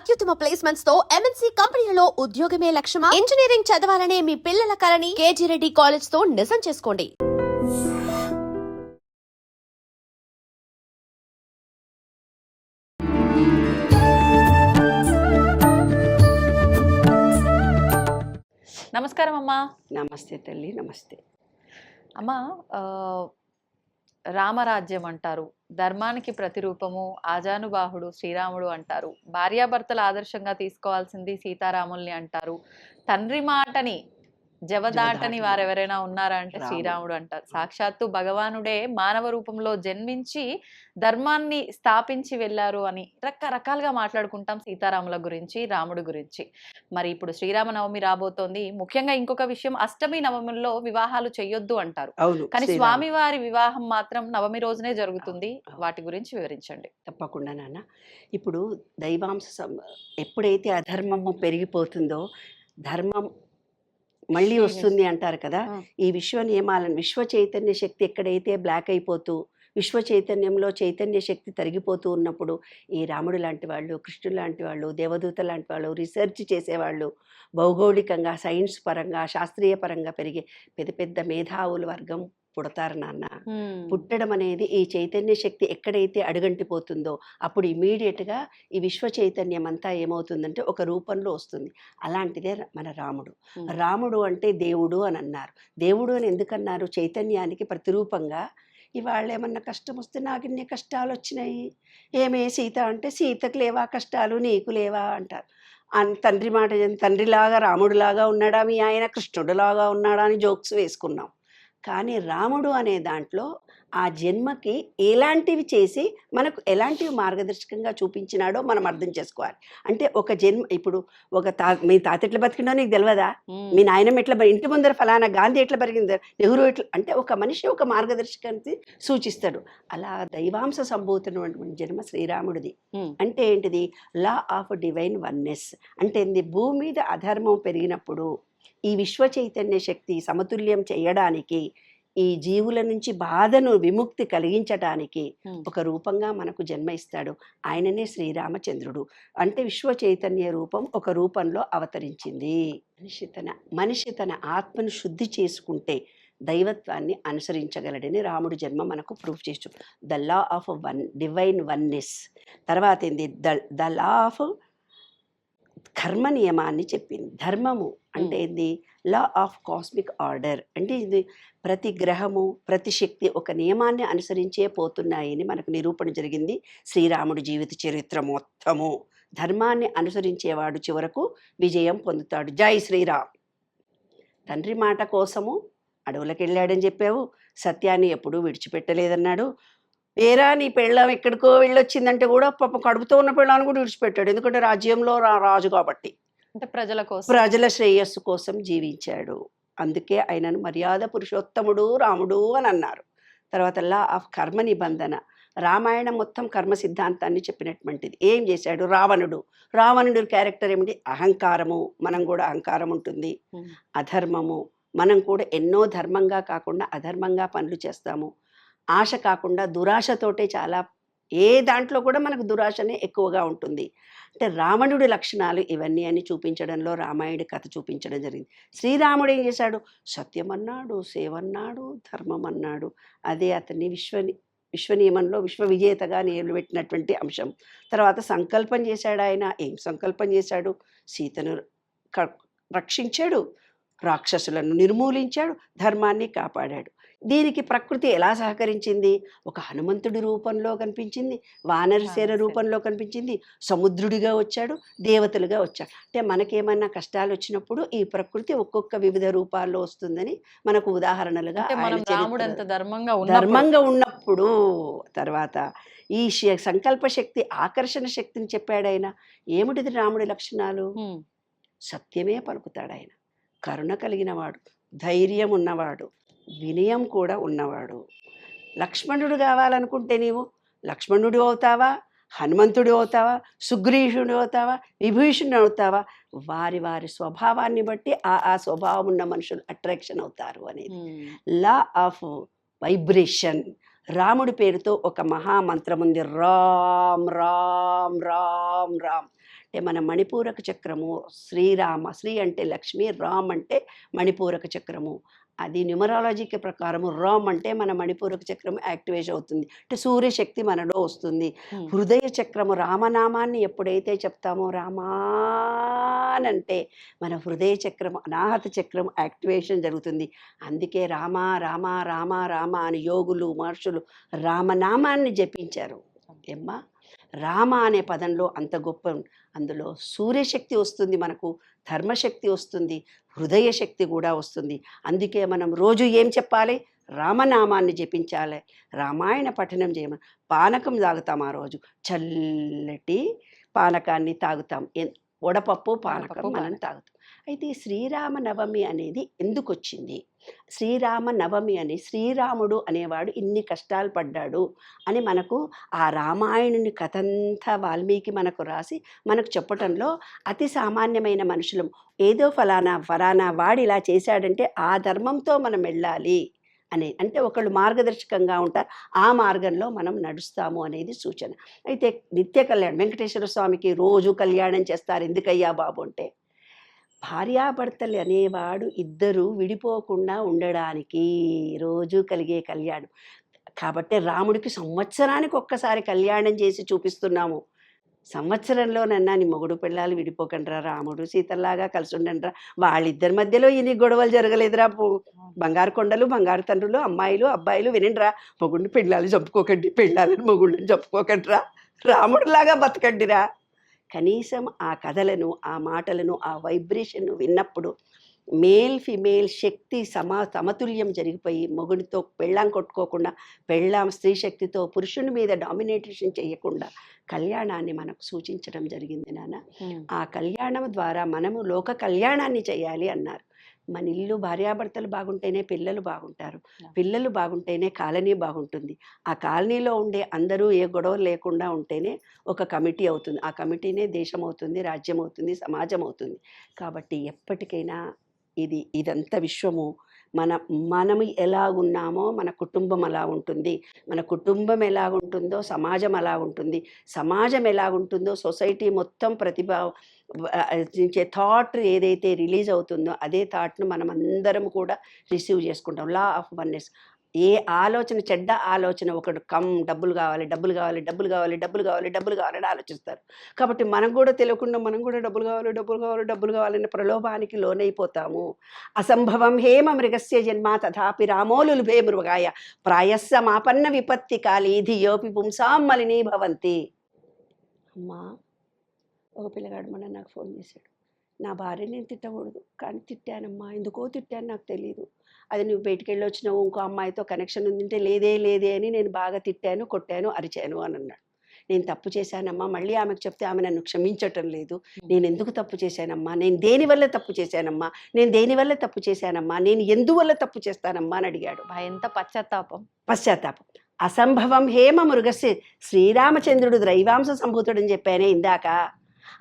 అత్యుత్తమ ప్లేస్మెంట్స్ తో ఎంఎన్సీ కంపెనీలలో ఉద్యోగమే లక్ష్యమా? ఇంజనీరింగ్ చదవాలనే మీ పిల్లల కలని కేజీ రెడ్డి కాలేజ్ తో నిజం చేసుకోండి. నమస్కారం అమ్మా. నమస్తే తల్లి, నమస్తే అమ్మా. రామరాజ్యం అంటారు, ధర్మానికి ప్రతిరూపము ఆజానుబాహుడు శ్రీరాముడు అంటారు, భార్యాభర్తల ఆదర్శంగా తీసుకోవాల్సింది సీతారాముల్ని అంటారు, తండ్రి మాటని జవదాటని వారెవరైనా ఉన్నారా అంటే శ్రీరాముడు అంటారు. సాక్షాత్తు భగవానుడే మానవ రూపంలో జన్మించి ధర్మాన్ని స్థాపించి వెళ్ళారు అని రకరకాలుగా మాట్లాడుకుంటాం సీతారాముల గురించి, రాముడి గురించి. మరి ఇప్పుడు శ్రీరామనవమి రాబోతోంది. ముఖ్యంగా ఇంకొక విషయం, అష్టమి నవముల్లో వివాహాలు చెయ్యొద్దు అంటారు, కానీ స్వామివారి వివాహం మాత్రం నవమి రోజునే జరుగుతుంది. వాటి గురించి వివరించండి. తప్పకుండా నాన్న. ఇప్పుడు దైవాంశ ఎప్పుడైతే అధర్మము పెరిగిపోతుందో ధర్మం మళ్ళీ వస్తుంది అంటారు కదా. ఈ విశ్వ నియమాలను, విశ్వ చైతన్య శక్తి ఎక్కడైతే బ్లాక్ అయిపోతూ విశ్వ చైతన్యంలో చైతన్య శక్తి తరిగిపోతూ ఉన్నప్పుడు ఈ రాముడు లాంటి వాళ్ళు, కృష్ణుడు లాంటి వాళ్ళు, దేవదూత లాంటి వాళ్ళు, రీసెర్చ్ చేసేవాళ్ళు, భౌగోళికంగా సైన్స్ పరంగా శాస్త్రీయ పరంగా పెరిగే పెద్ద పెద్ద మేధావుల వర్గం పుడతారు నాన్న. పుట్టడం అనేది ఈ చైతన్య శక్తి ఎక్కడైతే అడుగంటిపోతుందో అప్పుడు ఇమీడియట్గా ఈ విశ్వ చైతన్యం అంతా ఏమవుతుందంటే ఒక రూపంలో వస్తుంది. అలాంటిదే మన రాముడు. రాముడు అంటే దేవుడు అని అన్నారు. దేవుడు అని ఎందుకన్నారు? చైతన్యానికి ప్రతిరూపంగా. ఇవాళ ఏమన్నా కష్టం వస్తే నాకు ఇన్ని కష్టాలు వచ్చినాయి, ఏమే సీత అంటే సీతకు లేవా కష్టాలు, నీకు లేవా అంటారు. తండ్రి మాట, తండ్రిలాగా రాముడిలాగా ఉన్నాడా మీ ఆయన, కృష్ణుడిలాగా ఉన్నాడా అని జోక్స్ వేసుకున్నాం. కానీ రాముడు అనే దాంట్లో ఆ జన్మకి ఎలాంటివి చేసి మనకు ఎలాంటివి మార్గదర్శకంగా చూపించినాడో మనం అర్థం చేసుకోవాలి. అంటే ఒక జన్మ, ఇప్పుడు ఒక మీ తాత ఎట్లా బతికిండో నీకు తెలియదా? మీ నాయనమ్మ ఎట్లా, ఇంటి ముందర ఫలానా గాంధీ ఎట్లా బతికిందో, నెహ్రూ ఎట్లా, అంటే ఒక మనిషి ఒక మార్గదర్శకాన్ని సూచిస్తాడు. అలా దైవాంశ సంభూతమైనటువంటి జన్మ శ్రీరాముడిది. అంటే ఏంటిది? Law of divine oneness. అంటే ఏంది? భూమి మీద అధర్మం పెరిగినప్పుడు ఈ విశ్వ చైతన్య శక్తి సమతుల్యం చేయడానికి, ఈ జీవుల నుంచి బాధను విముక్తి కలిగించటానికి ఒక రూపంగా మనకు జన్మ ఇస్తాడు. ఆయననే శ్రీరామచంద్రుడు. అంటే విశ్వ చైతన్య రూపం ఒక రూపంలో అవతరించింది. మనిషి తన ఆత్మను శుద్ధి చేసుకుంటే దైవత్వాన్ని అనుసరించగలడని రాముడి జన్మ మనకు ప్రూఫ్ చేస్తూ the law of divine oneness. తర్వాత ఏంది? ద లా ఆఫ్ కర్మ నియమాన్ని చెప్పింది. ధర్మము అంటే ఏంది? Law of cosmic order. అంటే ఇది ప్రతి గ్రహము, ప్రతి శక్తి ఒక నియమాన్ని అనుసరించే పోతున్నాయని మనకు నిరూపణ జరిగింది. శ్రీరాముడి జీవిత చరిత్ర మొత్తము ధర్మాన్ని అనుసరించేవాడు చివరకు విజయం పొందుతాడు. జై శ్రీరామ్. తండ్రి మాట కోసము అడవులకు వెళ్ళాడని చెప్పావు, సత్యాన్ని ఎప్పుడూ విడిచిపెట్టలేదన్నాడు. వేరా నీ పెళ్ళం ఎక్కడికో వెళ్ళొచ్చిందంటే కూడా పాపం కడుపుతో ఉన్న పెళ్ళాన్ని కూడా విడిచిపెట్టాడు. ఎందుకంటే రాజ్యంలో రాజు కాబట్టి, అంటే ప్రజల శ్రేయస్సు కోసం జీవించాడు. అందుకే ఆయనను మర్యాద పురుషోత్తముడు రాముడు అని అన్నారు. తర్వాత లా ఆఫ్ కర్మ నిబంధన. రామాయణం మొత్తం కర్మ సిద్ధాంతాన్ని చెప్పినటువంటిది. ఏం చేశాడు రావణుడు క్యారెక్టర్ ఏమిటి? అహంకారము. మనం కూడా అహంకారం ఉంటుంది. అధర్మము. మనం కూడా ఎన్నో ధర్మంగా కాకుండా అధర్మంగా పనులు చేస్తాము. ఆశ కాకుండా దురాశతోటే చాలా, ఏ దాంట్లో కూడా మనకు దురాశనే ఎక్కువగా ఉంటుంది. అంటే రావణుడి లక్షణాలు ఇవన్నీ అని చూపించడంలో రామాయణుడి కథ చూపించడం జరిగింది. శ్రీరాముడు ఏం చేశాడు? సత్యం అన్నాడు, సేవ అన్నాడు, ధర్మం అన్నాడు. అదే అతన్ని విశ్వనియమంలో విశ్వ విజేతగా నిలబెట్టినటువంటి అంశం. తర్వాత సంకల్పం చేశాడు ఆయన. ఏం సంకల్పం చేశాడు? సీతను రక్షించాడు, రాక్షసులను నిర్మూలించాడు, ధర్మాన్ని కాపాడాడు. దీనికి ప్రకృతి ఎలా సహకరించింది? ఒక హనుమంతుడి రూపంలో కనిపించింది, వానరసేన రూపంలో కనిపించింది, సముద్రుడిగా వచ్చాడు, దేవతలుగా వచ్చాడు. అంటే మనకేమన్నా కష్టాలు వచ్చినప్పుడు ఈ ప్రకృతి ఒక్కొక్క వివిధ రూపాల్లో వస్తుందని మనకు ఉదాహరణలుగా ధర్మంగా ఉన్నప్పుడు. తర్వాత ఈ సంకల్ప శక్తి, ఆకర్షణ శక్తిని చెప్పాడు ఆయన. ఏమిటిది రాముడి లక్షణాలు? సత్యమే పలుకుతాడు ఆయన, కరుణ కలిగినవాడు, ధైర్యం ఉన్నవాడు, వినయం కూడా ఉన్నవాడు. లక్ష్మణుడు కావాలనుకుంటే నీవు లక్ష్మణుడు అవుతావా, హనుమంతుడు అవుతావా, సుగ్రీషుడు అవుతావా, విభీషణుడు అవుతావా? వారి వారి స్వభావాన్ని బట్టి ఆ స్వభావం ఉన్న మనుషులు అట్రాక్షన్ అవుతారు అనేది లా ఆఫ్ వైబ్రేషన్. రాముడి పేరుతో ఒక మహామంత్రం ఉంది, రామ్ రామ్ రామ్ రామ్. అంటే మన మణిపూరక చక్రము శ్రీరామ, శ్రీ అంటే లక్ష్మి, రామ్ అంటే మణిపూరక చక్రము. అది న్యూమరాలజీకి ప్రకారము రామ్ అంటే మన మణిపూరక చక్రం యాక్టివేషన్ అవుతుంది, అంటే సూర్యశక్తి మనలో వస్తుంది. హృదయ చక్రము రామనామాన్ని ఎప్పుడైతే చెప్తామో రామానంటే మన హృదయ చక్రం అనాహత చక్రం యాక్టివేషన్ జరుగుతుంది. అందుకే రామ రామ రామ రామ అని యోగులు మహర్షులు రామనామాన్ని జపించారు. ఏమ్మా, రామ అనే పదంలో అంత గొప్ప, అందులో సూర్యశక్తి వస్తుంది, మనకు ధర్మశక్తి వస్తుంది, హృదయ శక్తి కూడా వస్తుంది. అందుకే మనం రోజు ఏం చెప్పాలి? రామనామాన్ని జపించాలి, రామాయణ పఠనం చేయమని. పానకం తాగుతాం, ఆ రోజు చల్లటి పానకాన్ని తాగుతాం, వడపప్పు పానకం మనం తాగుతాం. అయితే శ్రీరామ నవమి అనేది ఎందుకు వచ్చింది? శ్రీరామ నవమి అని శ్రీరాముడు అనేవాడు ఇన్ని కష్టాలు పడ్డాడు అని మనకు ఆ రామాయణుని కథంతా వాల్మీకి మనకు రాసి మనకు చెప్పటంలో అతి సామాన్యమైన మనుషులం ఏదో ఫలానా వాడు ఇలా చేశాడంటే ఆ ధర్మంతో మనం వెళ్ళాలి అనే, అంటే ఒకళ్ళు మార్గదర్శకంగా ఉంటారు, ఆ మార్గంలో మనం నడుస్తాము అనేది సూచన. అయితే నిత్య కళ్యాణం, వెంకటేశ్వర స్వామికి రోజు కళ్యాణం చేస్తారు. ఎందుకయ్యా బాబు అంటే భార్యాభర్తలు అనేవాడు ఇద్దరు విడిపోకుండా ఉండడానికి రోజు కలిగే కళ్యాణం. కాబట్టి రాముడికి సంవత్సరానికి ఒక్కసారి కళ్యాణం చేసి చూపిస్తున్నాము. సంవత్సరంలోనన్నా నీ మొగుడు పిల్లలు విడిపోకండిరా, రాముడు సీతల్లాగా కలిసి ఉండండిరా, వాళ్ళిద్దరి మధ్యలో ఇన్ని గొడవలు జరగలేదురా. బంగారు కొండలు బంగారు తండ్రులు, అమ్మాయిలు అబ్బాయిలు వినండిరా, మొగుడిని పిల్లలు చంపుకోకండి, పిల్లలని మొగుళ్ళని చంపుకోకండిరా, రాముడిలాగా బతకండిరా. కనీసం ఆ కథలను, ఆ మాటలను, ఆ వైబ్రేషన్ను విన్నప్పుడు మేల్ ఫిమేల్ శక్తి సమతుల్యం జరిగిపోయి మొగుడితో పెళ్ళాం కొట్టుకోకుండా, పెళ్ళాం స్త్రీ శక్తితో పురుషుని మీద డామినేషన్ చేయకుండా కళ్యాణాన్ని మనకు సూచించడం జరిగింది నాన్న. ఆ కళ్యాణం ద్వారా మనము లోక కళ్యాణాన్ని చేయాలి అన్నారు. మన ఇల్లు భార్యాభర్తలు బాగుంటేనే పిల్లలు బాగుంటారు, పిల్లలు బాగుంటేనే కాలనీ బాగుంటుంది, ఆ కాలనీలో ఉండే అందరూ ఏ గొడవ లేకుండా ఉంటేనే ఒక కమిటీ అవుతుంది, ఆ కమిటీనే దేశం అవుతుంది, రాజ్యం అవుతుంది, సమాజం అవుతుంది. కాబట్టి ఎప్పటికైనా ఇదంతా విశ్వము మనం ఎలా ఉన్నామో మన కుటుంబం అలా ఉంటుంది, మన కుటుంబం ఎలా ఉంటుందో సమాజం అలా ఉంటుంది, సమాజం ఎలా ఉంటుందో సొసైటీ మొత్తం థాట్ ఏదైతే రిలీజ్ అవుతుందో అదే థాట్ను మనం అందరం కూడా రిసీవ్ చేసుకుంటాం. Law of oneness. ఏ ఆలోచన, చెడ్డ ఆలోచన, ఒకడు డబ్బులు కావాలి డబ్బులు కావాలి డబ్బులు కావాలి డబ్బులు కావాలి డబ్బులు కావాలని ఆలోచిస్తారు. కాబట్టి మనం కూడా తెలియకుండా మనం కూడా డబ్బులు కావాలి డబ్బులు కావాలి డబ్బులు కావాలనే ప్రలోభానికి లోనైపోతాము. అసంభవం హేమ మృగస్య జన్మ తథాపి రామోలుభే మృగాయ ప్రాయస్స మాపన్న విపత్తి కాళీ ధియోపి పుంసాం మలినీ భవంతి. అమ్మా, ఒక పిల్లగాడు మొన్న నాకు ఫోన్ చేశాడు, నా భార్య నేను తిట్టకూడదు కానీ తిట్టానమ్మా, ఎందుకో తిట్టాను నాకు తెలియదు, అది నువ్వు బయటికి వెళ్ళి వచ్చినావు ఇంకో అమ్మాయితో కనెక్షన్ ఉందంటే లేదే అని నేను బాగా తిట్టాను, కొట్టాను, అరిచాను అని అన్నాడు. నేను తప్పు చేశానమ్మా, మళ్ళీ ఆమెకు చెప్తే ఆమె నన్ను క్షమించటం లేదు, నేను ఎందుకు తప్పు చేశానమ్మా, నేను దేనివల్ల తప్పు చేశానమ్మా, నేను దేనివల్ల తప్పు చేశానమ్మా, నేను ఎందువల్ల తప్పు చేస్తానమ్మా అని అడిగాడు. ఎంత పశ్చాత్తాపం. అసంభవం హేమ మృగస్య, శ్రీరామచంద్రుడు దైవాంశ సంభూతుడని చెప్పానే ఇందాక,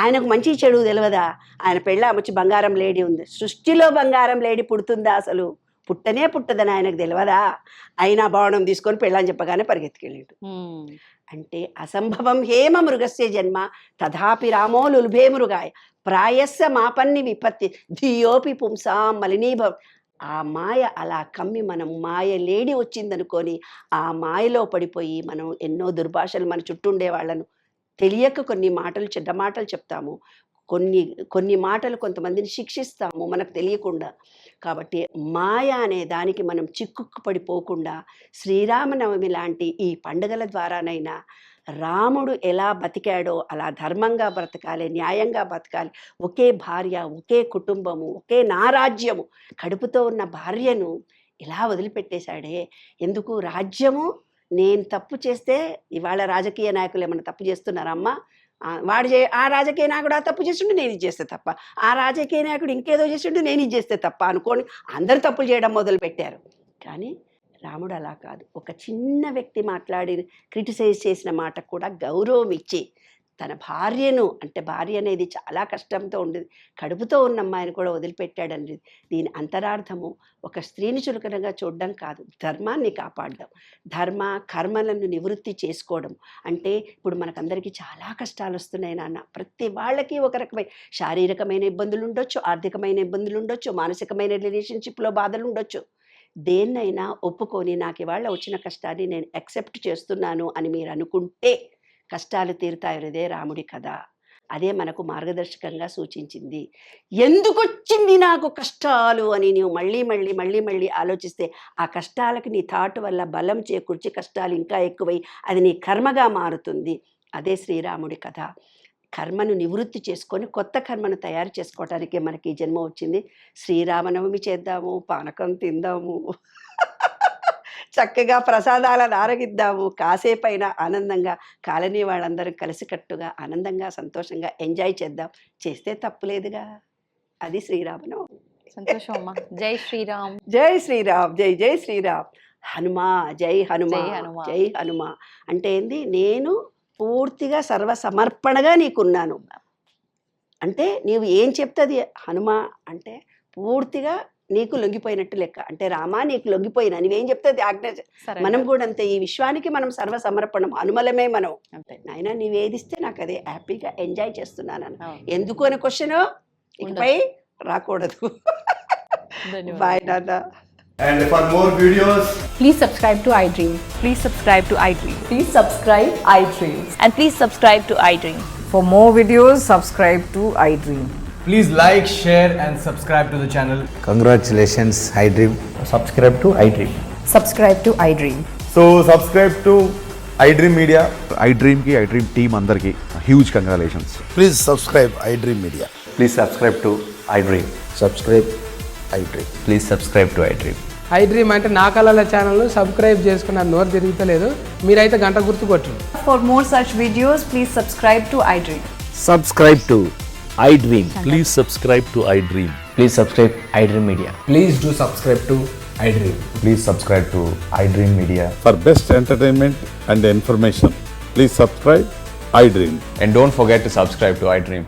ఆయనకు మంచి చెడు తెలియదా? ఆయన పెళ్ళామొచ్చి బంగారం లేడీ ఉంది, సృష్టిలో బంగారం లేడీ పుడుతుందా? అసలు పుట్టదని ఆయనకు తెలియదా? అయినా బాణం తీసుకొని పెళ్ళాని చెప్పగానే పరిగెత్తుకెళ్ళాడు. అంటే అసంభవం హేమ మృగస్య జన్మ తథాపి రామో లులుభే మృగాయ ప్రాయస్స మాపన్ని విపత్తి ధియోపి పుంసాం మలినీభవ. ఆ మాయ అలా కమ్మి మనం మాయ లేడి వచ్చిందనుకొని ఆ మాయలో పడిపోయి మనం ఎన్నో దుర్భాషలు మన చుట్టూ ఉండే వాళ్ళను తెలియక కొన్ని మాటలు, చెడ్డ మాటలు చెప్తాము, కొన్ని మాటలు కొంతమందిని శిక్షిస్తాము మనకు తెలియకుండా. కాబట్టి మాయ అనే దానికి మనం చిక్కుకు పడిపోకుండా శ్రీరామనవమి లాంటి ఈ పండుగల ద్వారానైనా రాముడు ఎలా బతికాడో అలా ధర్మంగా బ్రతకాలి, న్యాయంగా బతకాలి. ఒకే భార్య, ఒకే కుటుంబము, ఒకే రాజ్యము, కడుపుతో ఉన్న భార్యను ఇలా వదిలిపెట్టేశాడే ఎందుకు? రాజ్యము నేను తప్పు చేస్తే, ఇవాళ రాజకీయ నాయకులు ఏమన్నా తప్పు చేస్తున్నారమ్మా? ఆ రాజకీయ నాయకుడు ఆ తప్పు చేస్తుండే నేను ఇది చేస్తే తప్ప, ఆ రాజకీయ నాయకుడు ఇంకేదో చేస్తుండే నేను ఇది చేస్తే తప్ప అనుకోని అందరు తప్పులు చేయడం మొదలు పెట్టారు. కానీ రాముడు అలా కాదు. ఒక చిన్న వ్యక్తి క్రిటిసైజ్ చేసిన మాట కూడా గౌరవం ఇచ్చి తన భార్యను, అంటే భార్య అనేది చాలా కష్టంతో ఉండేది, కడుపుతో ఉన్న అమ్మాయిని కూడా వదిలిపెట్టాడండి. దీని అంతరార్థము ఒక స్త్రీని చులకనగా చూడడం కాదు, ధర్మాన్ని కాపాడడం, ధర్మ కర్మలను నివృత్తి చేసుకోవడం. అంటే ఇప్పుడు మనకందరికీ చాలా కష్టాలు వస్తున్నాయి నాన్న. ప్రతి వాళ్ళకి ఒక రకమైన శారీరకమైన ఇబ్బందులు ఉండొచ్చు, ఆర్థికమైన ఇబ్బందులు ఉండొచ్చు, మానసికమైన రిలేషన్షిప్లో బాధలు ఉండొచ్చు. దేన్నైనా ఒప్పుకొని నాకు ఇవాళ వచ్చిన కష్టాన్ని నేను యాక్సెప్ట్ చేస్తున్నాను అని మీరు అనుకుంటే కష్టాలు తీరుతాయి. ఇదే రాముడి కథ, అదే మనకు మార్గదర్శకంగా సూచించింది. ఎందుకు వచ్చింది నాకు కష్టాలు అని నీవు మళ్ళీ మళ్ళీ మళ్ళీ మళ్ళీ ఆలోచిస్తే ఆ కష్టాలకు నీ థాట్ వల్ల బలం చేకూర్చి కష్టాలు ఇంకా ఎక్కువై అది నీ కర్మగా మారుతుంది. అదే శ్రీరాముడి కథ. కర్మను నివృత్తి చేసుకొని కొత్త కర్మను తయారు చేసుకోవటానికే మనకి ఈ జన్మ వచ్చింది. శ్రీరామనవమి చేద్దాము, పానకం తిందాము, చక్కగా ప్రసాదాలను ఆరగిద్దాము, కాసేపైనా ఆనందంగా కాలనీ వాళ్ళందరూ కలిసికట్టుగా ఆనందంగా సంతోషంగా ఎంజాయ్ చేద్దాం. చేస్తే తప్పులేదుగా. అది శ్రీరామనవమి. సంతోషం అమ్మా. జై శ్రీరామ్. జై శ్రీరామ్. జై జై శ్రీరామ్. హనుమా జై హనుమా. జై హనుమా. జై హనుమా అంటే ఏంది? నేను పూర్తిగా సర్వసమర్పణగా నీకున్నాను. అంటే నీవు ఏం చెప్తుంది హనుమా అంటే పూర్తిగా నీకు లొంగిపోయినట్టు లెక్క. అంటే రామా నీకు లొంగిపోయినా నువ్వేం చెప్తుంది ఆజ్ఞ. సరే మనం కూడా అంతే, ఈ విశ్వానికి మనం సర్వసమర్పణం, హనుమలమే మనం. అంతే. నాయన నీవేదిస్తే నాకు అదే హ్యాపీగా ఎంజాయ్ చేస్తున్నాను. అవును. ఎందుకు అని క్వశ్చన్ ఇకపై రాకూడదు. ధన్యవాదాలు. బాయ్ నాన్న. And for more videos, Please subscribe to iDream. Please subscribe to iDream. Please subscribe iDream. And please subscribe to iDream. For more videos, subscribe to iDream. please like, share and subscribe to the channel. Congratulations, iDream. Subscribe to iDream. Subscribe to iDream. So subscribe to iDream Media. iDream ki iDream team andarki huge congratulations. Please subscribe iDream Media. Please subscribe to iDream. Subscribe iDream. Please subscribe to iDream. iDream అంటే నా కళల channel subscribe చేసుకున్న నోరు తిరుగుతలేదు, మీరైతే గంట గుర్తు కొట్టండి. For more such videos, please subscribe to iDream. Subscribe to iDream. Please subscribe to iDream. Please subscribe iDream Media. Please do subscribe to iDream. Please subscribe to iDream Media. For best entertainment and information, please subscribe iDream. And don't forget to subscribe to iDream.